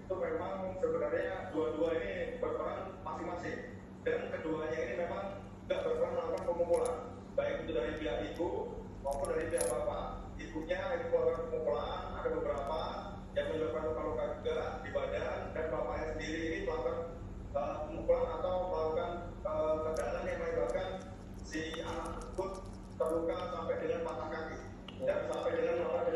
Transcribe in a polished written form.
itu memang sebenarnya dua-dua ini berperan masing-masing, dan keduanya ini memang tidak berperan melakukan pemukulan, baik itu dari pihak ibu maupun dari pihak bapak. Ibunya itu melakukan pemukulan, ada beberapa yang menyebabkan luka-luka juga di badan, dan bapaknya sendiri ini melakukan pemukulan atau melakukan tendangan yang menyebabkan si anak tersebut terluka sampai dengan patah kaki dan sampai dengan melakukan